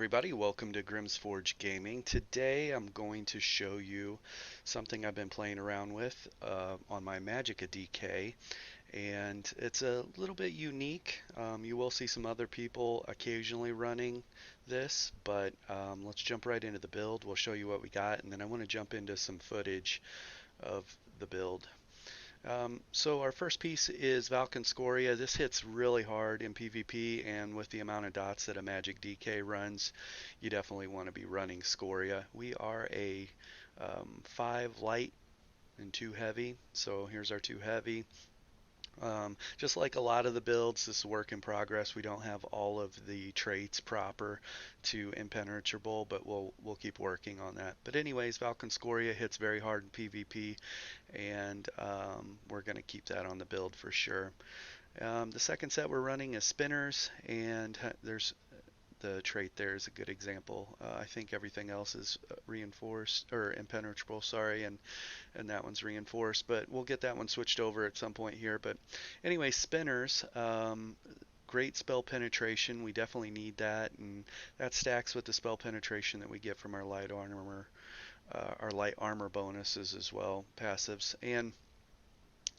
everybody, welcome to Grimm's Forge Gaming. Today I'm going to show you something I've been playing around with on my Magicka DK, and it's a little bit unique. You will see some other people occasionally running this, but let's jump right into the build. We'll show you what we got, and then I want to jump into some footage of the build. So our first piece is Valken Scoria. This hits really hard in PvP, and with the amount of dots that a MagicDK runs, you definitely want to be running Scoria. We are a 5 light and 2 heavy, so here's our 2 heavy. Just like a lot of the builds, this is work in progress. We don't have all of the traits proper to impenetrable, but we'll keep working on that. But anyways, Valken Scoria hits very hard in PvP, and we're going to keep that on the build for sure. The second set we're running is spinners, and there's the trait there is a good example. I think everything else is reinforced or impenetrable, sorry, and that one's reinforced, but we'll get that one switched over at some point here. But anyway, spinners, great spell penetration. We definitely need that, and that stacks with the spell penetration that we get from our light armor bonuses as well, passives. And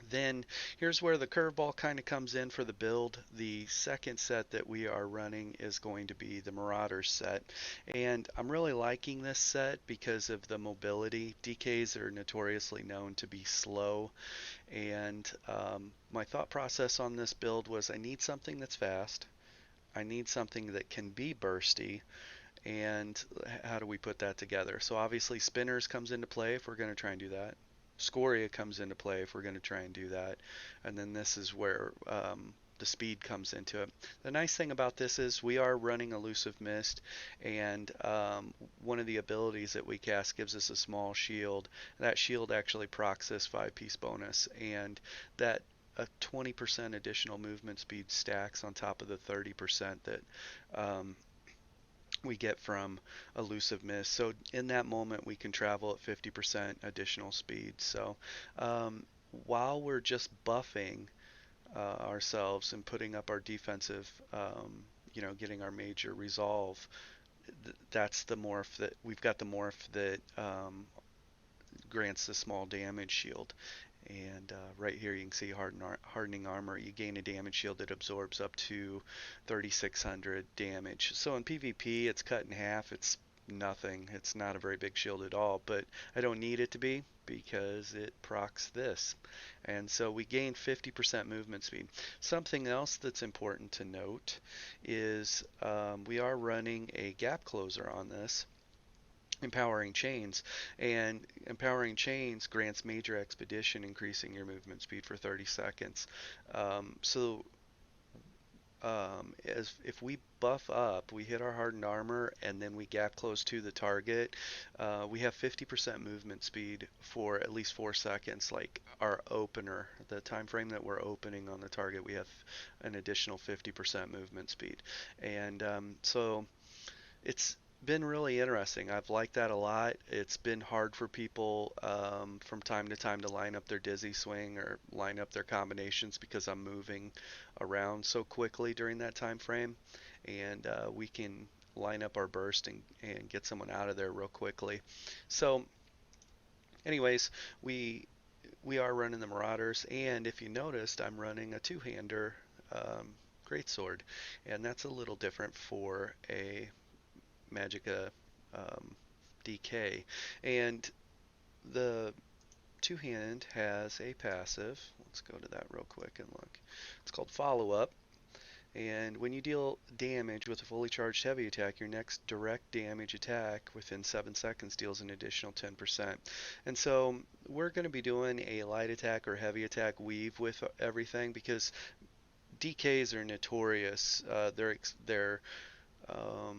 then here's where the curveball kind of comes in for the build. The second set that we are running is going to be the Marauders set. And I'm really liking this set because of the mobility. DKs are notoriously known to be slow. And my thought process on this build was I need something that's fast. I need something that can be bursty. And how do we put that together? So obviously spinners comes into play if we're going to try and do that. Scoria comes into play if we're going to try and do that. And then this is where the speed comes into it. The nice thing about this is we are running Elusive Mist, and one of the abilities that we cast gives us a small shield. That shield actually procs this 5-piece bonus, and that a 20% additional movement speed stacks on top of the 30% that we get from Elusive Mist. So in that moment we can travel at 50% additional speed. So while we're just buffing ourselves and putting up our defensive, getting our major resolve, that's the morph that we've got, the morph that grants the small damage shield. And right here you can see hardening armor. You gain a damage shield that absorbs up to 3600 damage. So in PvP it's cut in half. It's nothing. It's not a very big shield at all, but I don't need it to be because it procs this. And so we gain 50% movement speed. Something else that's important to note is we are running a gap closer on this. Empowering Chains, and Empowering Chains grants major expedition, increasing your movement speed for 30 seconds. As if we buff up, we hit our hardened armor and then we gap close to the target, we have 50% movement speed for at least 4 seconds. Like our opener, the time frame that we're opening on the target, we have an additional 50% movement speed. And so it's been really interesting. I've liked that a lot. It's been hard for people from time to time to line up their dizzy swing or line up their combinations because I'm moving around so quickly during that time frame, and we can line up our burst and get someone out of there real quickly. So anyways, we are running the Marauders, and if you noticed, I'm running a two-hander greatsword, and that's a little different for a Magicka DK. And the two-hand has a passive. Let's go to that real quick and look. It's called Follow Up. And when you deal damage with a fully charged heavy attack, your next direct damage attack within 7 seconds deals an additional 10%. And so we're going to be doing a light attack or heavy attack weave with everything because DKs are notorious. Their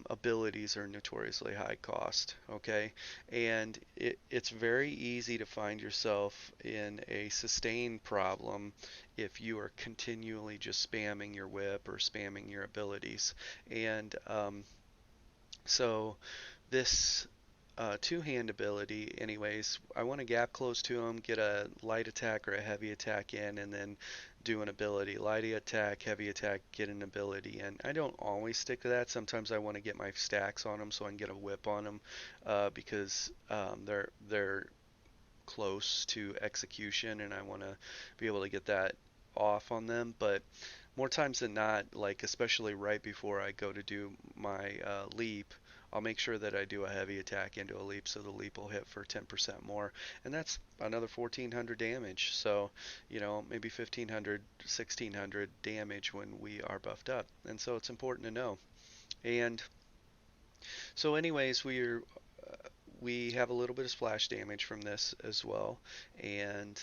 abilities are notoriously high cost, okay? And it's very easy to find yourself in a sustain problem if you are continually just spamming your whip or spamming your abilities. And so this two-hand ability anyways. I want to gap close to him, get a light attack or a heavy attack in, and then do an ability. Light attack, heavy attack, get an ability in. I don't always stick to that. Sometimes I want to get my stacks on them so I can get a whip on them because they're close to execution and I want to be able to get that off on them. But more times than not, like especially right before I go to do my leap, I'll make sure that I do a heavy attack into a leap so the leap will hit for 10% more. And that's another 1400 damage. So, maybe 1500, 1600 damage when we are buffed up. And so it's important to know. And so anyways, we have a little bit of splash damage from this as well, and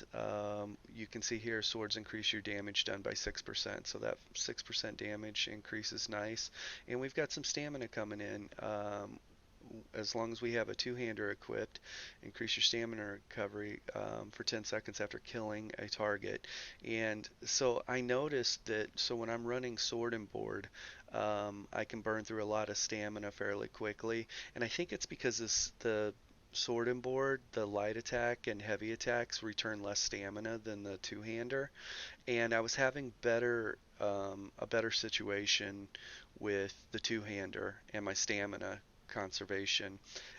you can see here swords increase your damage done by 6%, so that 6% damage increase is nice. And we've got some stamina coming in. As long as we have a two-hander equipped, increase your stamina recovery for 10 seconds after killing a target. And so I noticed that, so when I'm running sword and board, I can burn through a lot of stamina fairly quickly, and I think it's because the sword and board, the light attack and heavy attacks return less stamina than the two-hander, and I was having a better situation with the two-hander and my stamina conservation.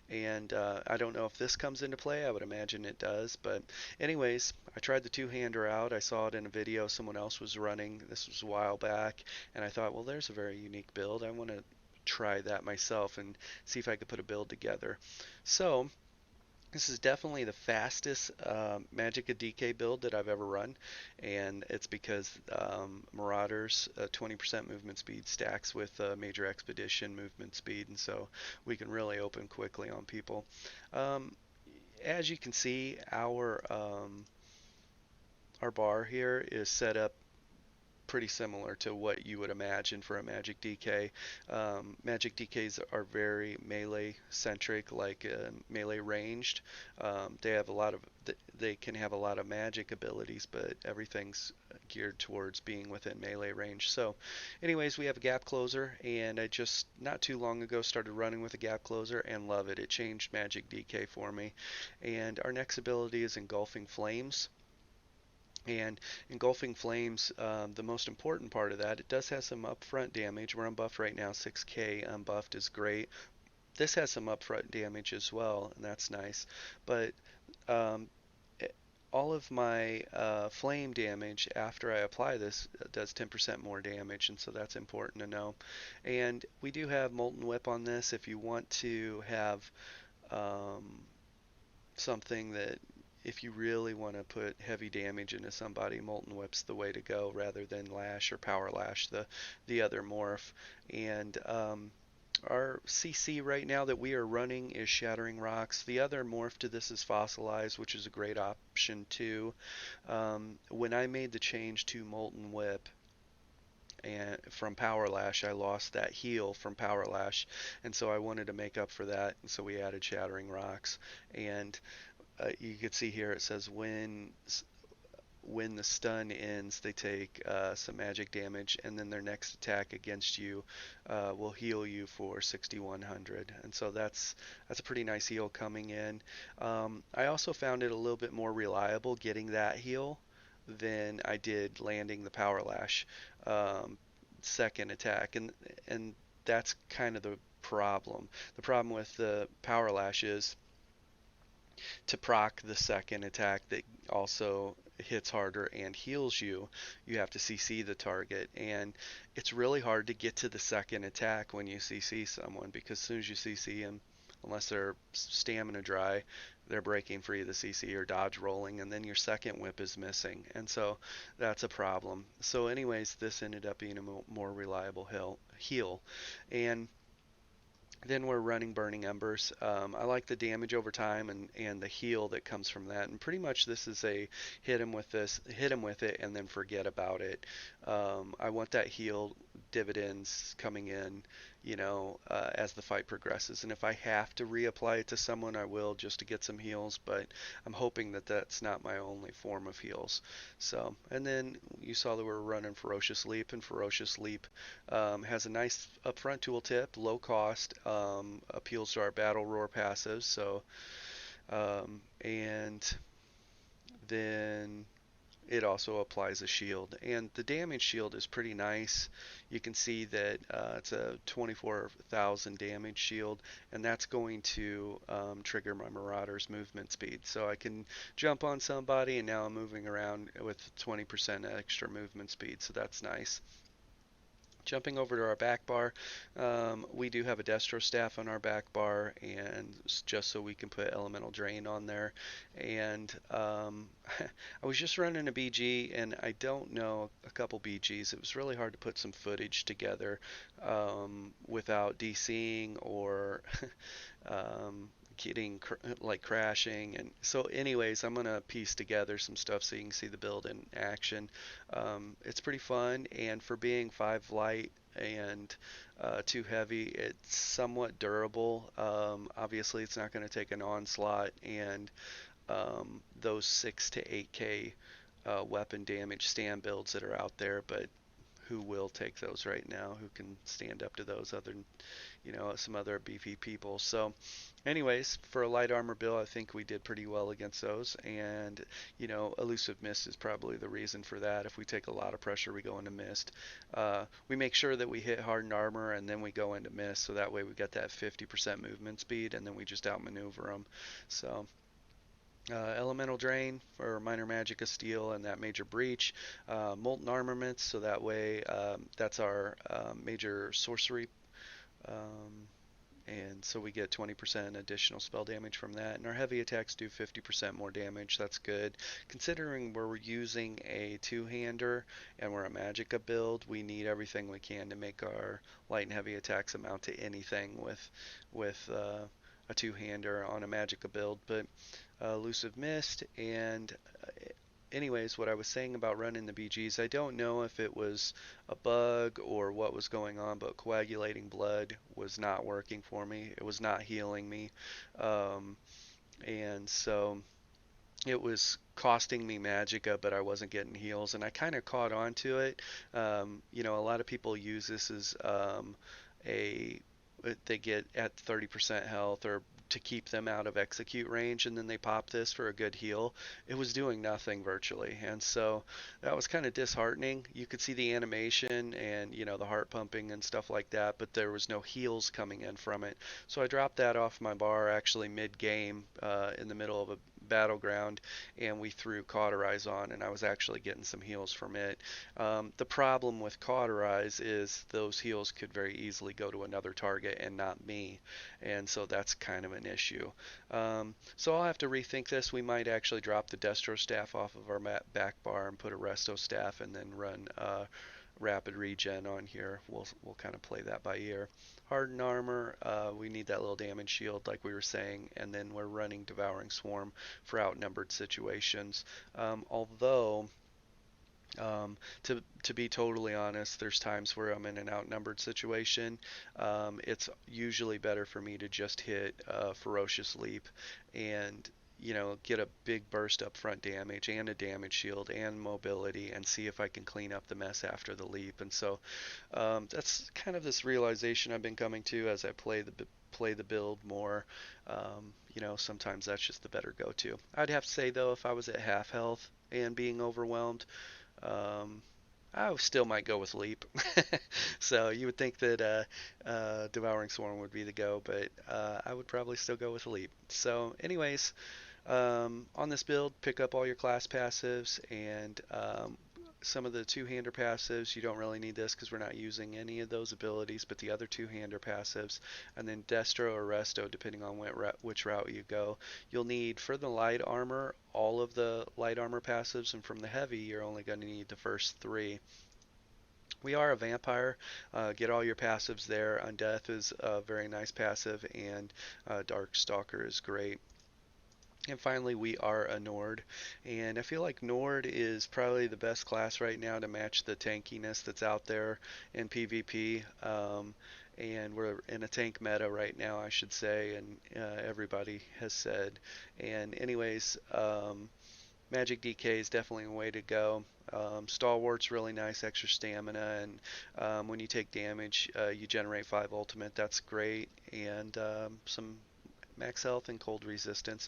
And I don't know if this comes into play. I would imagine it does. But anyways, I tried the two-hander out. I saw it in a video someone else was running. This was a while back. And I thought, well, there's a very unique build. I want to try that myself and see if I could put a build together. So this is definitely the fastest Magicka DK build that I've ever run, and it's because Marauders 20% movement speed stacks with Major Expedition movement speed, and so we can really open quickly on people. Um, as you can see, our bar here is set up pretty similar to what you would imagine for a Magic DK. Magic DKs are very melee centric, like melee ranged. They have a lot of they can have a lot of magic abilities, but everything's geared towards being within melee range. So, anyways, we have a gap closer, and I just not too long ago started running with a gap closer and love it. It changed Magic DK for me. And our next ability is Engulfing Flames. And Engulfing Flames, the most important part of that, it does have some upfront damage. We're unbuffed right now, 6k unbuffed is great. This has some upfront damage as well, and that's nice. But um, all of my flame damage after I apply this does 10% more damage, and so that's important to know. And we do have Molten Whip on this if you want to have um, something that if you really want to put heavy damage into somebody, Molten Whip's the way to go rather than Lash or Power Lash, the other morph. And our CC right now that we are running is Shattering Rocks. The other morph to this is Fossilized, which is a great option too. When I made the change to Molten Whip, and from Power Lash, I lost that heal from Power Lash, and so I wanted to make up for that, and so we added Shattering Rocks. And you can see here it says when the stun ends, they take some magic damage, and then their next attack against you will heal you for 6100. And so that's a pretty nice heal coming in. I also found it a little bit more reliable getting that heal than I did landing the Power Lash second attack, and that's kind of the problem. The problem with the Power Lash is to proc the second attack that also hits harder and heals you, you have to CC the target. And it's really hard to get to the second attack when you CC someone, because as soon as you CC them, unless they're stamina dry, they're breaking free of the CC or dodge rolling, and then your second whip is missing. And so that's a problem. So anyways, this ended up being a more reliable heal. And then we're running Burning Embers. I like the damage over time and the heal that comes from that. And pretty much this is a hit him with it, and then forget about it. I want that heal dividends coming in, as the fight progresses. And if I have to reapply it to someone, I will, just to get some heals. But I'm hoping that that's not my only form of heals. So, and then you saw that we're running Ferocious Leap, and Ferocious Leap has a nice upfront tooltip, low cost, appeals to our Battle Roar passives. So, and then it also applies a shield, and the damage shield is pretty nice. You can see that it's a 24,000 damage shield, and that's going to trigger my Marauder's movement speed. So I can jump on somebody, and now I'm moving around with 20% extra movement speed, so that's nice. Jumping over to our back bar, we do have a Destro staff on our back bar, and just so we can put Elemental Drain on there. And I was just running a BG, and I don't know a couple BGs. It was really hard to put some footage together without DCing or getting like crashing. And so anyways, I'm gonna piece together some stuff so you can see the build in action. It's pretty fun, and for being 5 light and 2 heavy, it's somewhat durable. Obviously it's not going to take an onslaught, and those 6 to 8k weapon damage stand builds that are out there, but who will take those right now? Who can stand up to those other than, some other beefy people? So anyways, for a light armor build, I think we did pretty well against those, and elusive mist is probably the reason for that. If we take a lot of pressure, we go into mist. We make sure that we hit hardened armor, and then we go into mist, so that way we get that 50% movement speed, and then we just outmaneuver them. So Elemental Drain for minor Magicka Steel and that major breach. Molten Armaments, so that way that's our major sorcery, and so we get 20% additional spell damage from that. And our heavy attacks do 50% more damage. That's good. Considering we're using a two-hander and we're a Magicka build, we need everything we can to make our light and heavy attacks amount to anything with a two-hander on a Magicka build. But Elusive Mist, and anyways, what I was saying about running the BGs, I don't know if it was a bug or what was going on, but coagulating blood was not working for me. It was not healing me, and so it was costing me Magicka, but I wasn't getting heals, and I kind of caught on to it. A lot of people use this as a they get at 30% health or to keep them out of execute range, and then they pop this for a good heal. It was doing nothing virtually, and so that was kind of disheartening. You could see the animation and the heart pumping and stuff like that, but there was no heals coming in from it. So I dropped that off my bar actually mid-game in the middle of a battleground, and we threw Cauterize on, and I was actually getting some heals from it. The problem with Cauterize is those heals could very easily go to another target and not me, and so that's kind of an issue. So I'll have to rethink this. We might actually drop the Destro staff off of our back bar and put a Resto staff, and then run rapid regen on here. We'll kind of play that by ear. Hardened armor, we need that little damage shield like we were saying, and then we're running Devouring Swarm for outnumbered situations. Although to be totally honest, there's times where I'm in an outnumbered situation. It's usually better for me to just hit Ferocious Leap and get a big burst up front damage and a damage shield and mobility, and see if I can clean up the mess after the leap. And so that's kind of this realization I've been coming to as I play the build more. Sometimes that's just the better go-to. I'd have to say though, if I was at half health and being overwhelmed, I still might go with Leap. So you would think that Devouring Swarm would be the go, but I would probably still go with Leap. So anyways, on this build, pick up all your class passives, and some of the two-hander passives. You don't really need this because we're not using any of those abilities, but the other two-hander passives, and then Destro or Resto, depending on which route you go. You'll need, for the light armor, all of the light armor passives, and from the heavy, you're only going to need the first 3. We are a vampire. Get all your passives there. Undeath is a very nice passive, and Dark Stalker is great. And finally, we are a Nord, and I feel like Nord is probably the best class right now to match the tankiness that's out there in PvP. And we're in a tank meta right now, I should say, and everybody has said. And anyways, MagicDK is definitely a way to go. Stalwart's really nice, extra stamina, and when you take damage, you generate 5 ultimate. That's great, and some max health and cold resistance.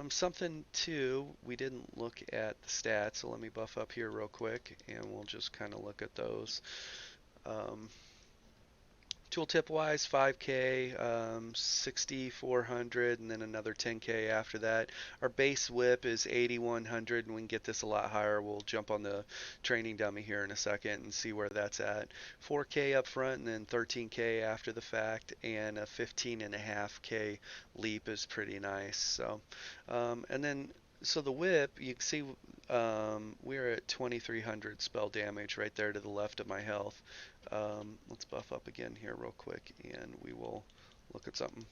Something too, we didn't look at the stats, so let me buff up here real quick, and we'll just kind of look at those. Um, Tooltip wise, 5K, 6,400, and then another 10K after that. Our base whip is 8,100, and we can get this a lot higher. We'll jump on the training dummy here in a second and see where that's at. 4K up front, and then 13K after the fact, and a 15.5K leap is pretty nice. So, and then so the whip, you can see we're at 2,300 spell damage right there to the left of my health. Let's buff up again here real quick, and we will look at something.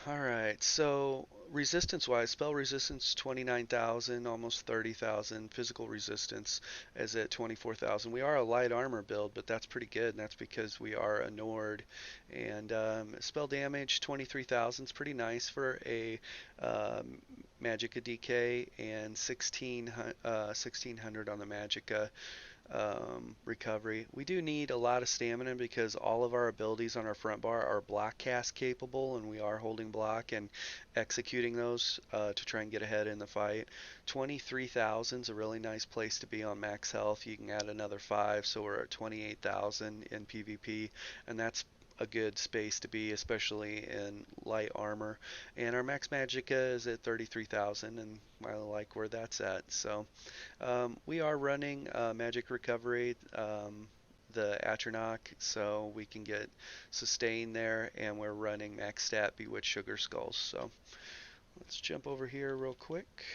Alright, so resistance-wise, spell resistance 29,000, almost 30,000. Physical resistance is at 24,000. We are a light armor build, but that's pretty good, and that's because we are a Nord. And spell damage 23,000 is pretty nice for a Magicka DK, and 1,600 on the Magicka recovery. We do need a lot of stamina because all of our abilities on our front bar are block cast capable, and we are holding block and executing those to try and get ahead in the fight. 23,000 is a really nice place to be on max health. You can add another 5, so we're at 28,000 in PvP, and that's a good space to be, especially in light armor. And our max Magicka is at 33,000, and I like where that's at. So we are running Magic Recovery, the Atronach, so we can get sustain there, and we're running max stat Bewitched Sugar Skulls. So let's jump over here real quick.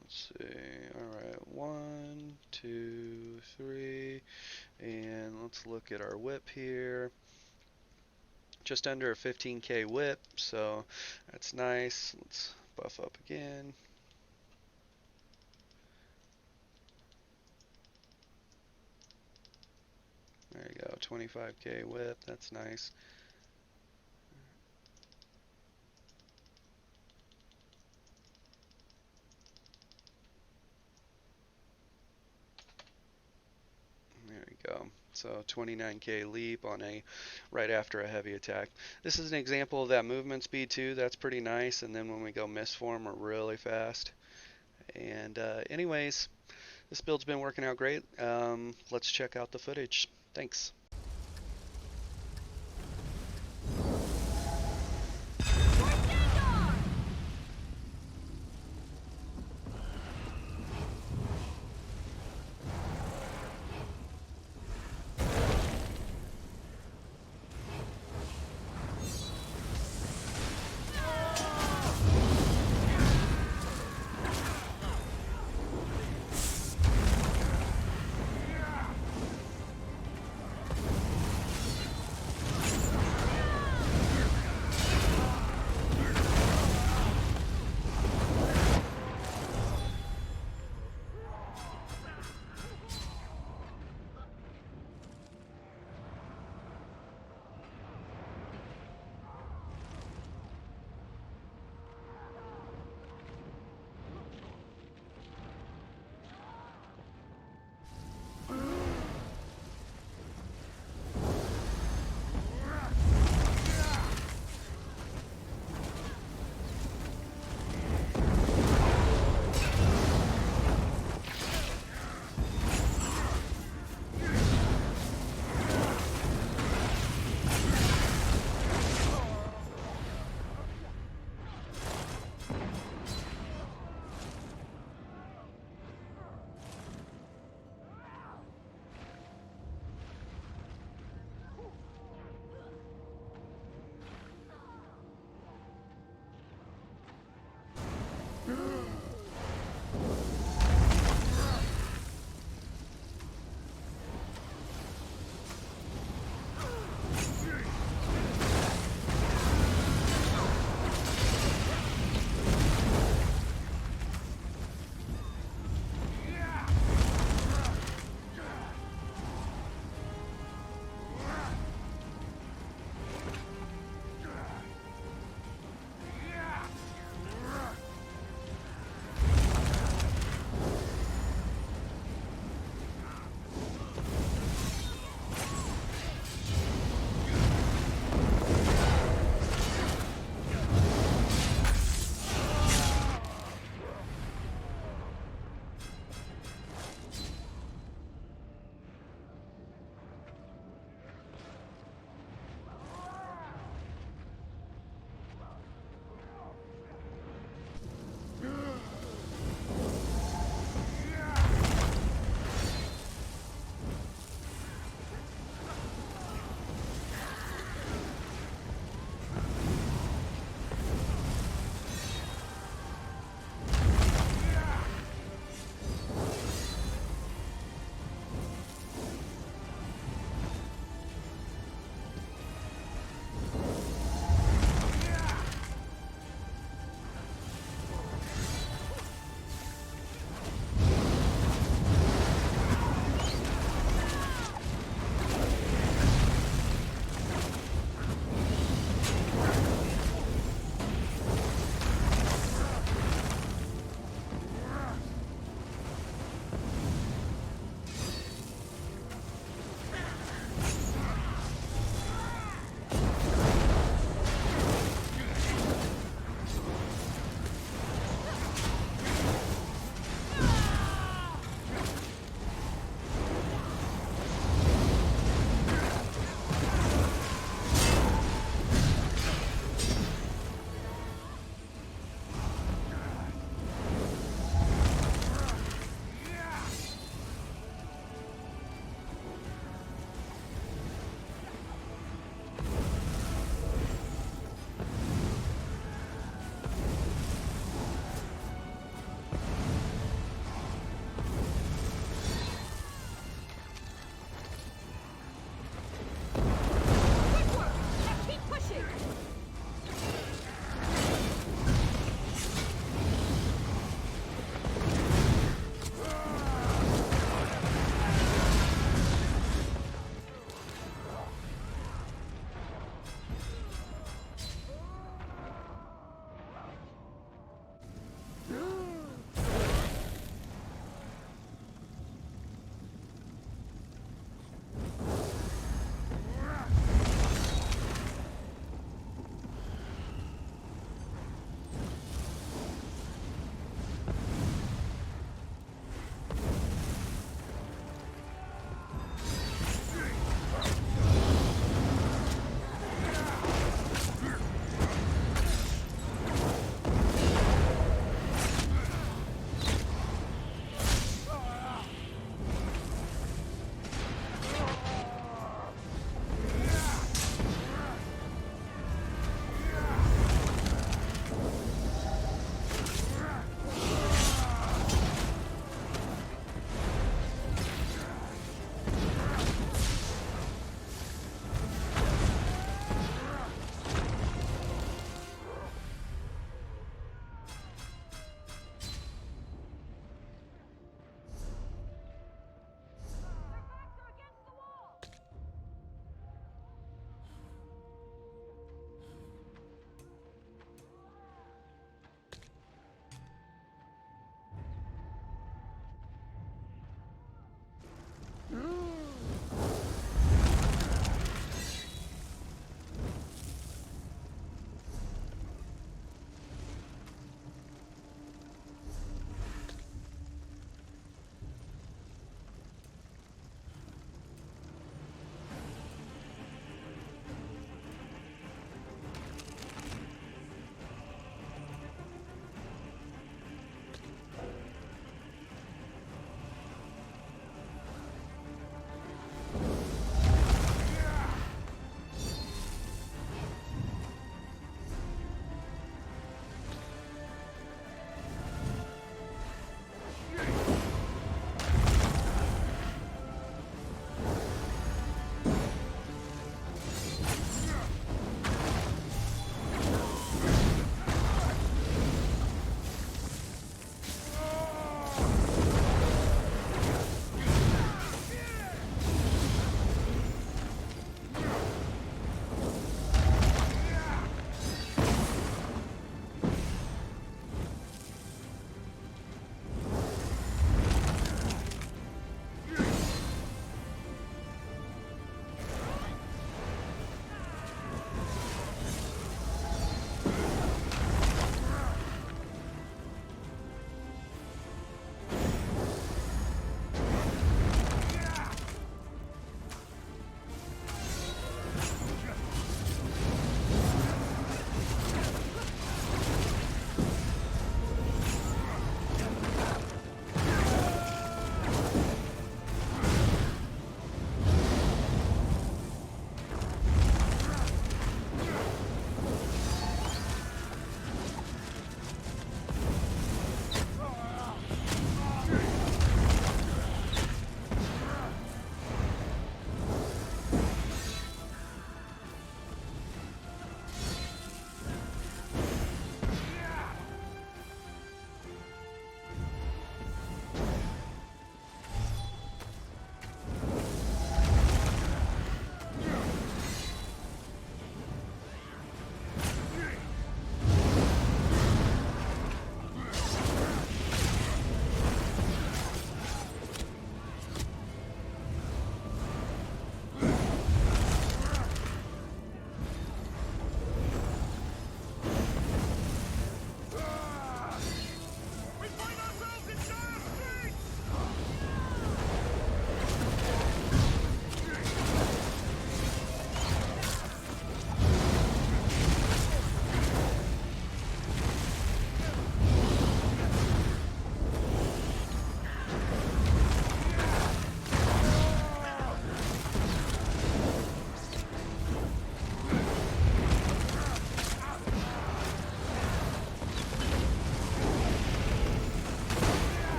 Let's see. Alright, 1, 2, 3, and let's look at our whip here. Just under a 15k whip, so that's nice. Let's buff up again. There you go, 25k whip, that's nice. There you go. So 29k leap on a right after a heavy attack. This is an example of that movement speed too. That's pretty nice. And then when we go misform, we're really fast. And anyways, this build's been working out great. Let's check out the footage. Thanks.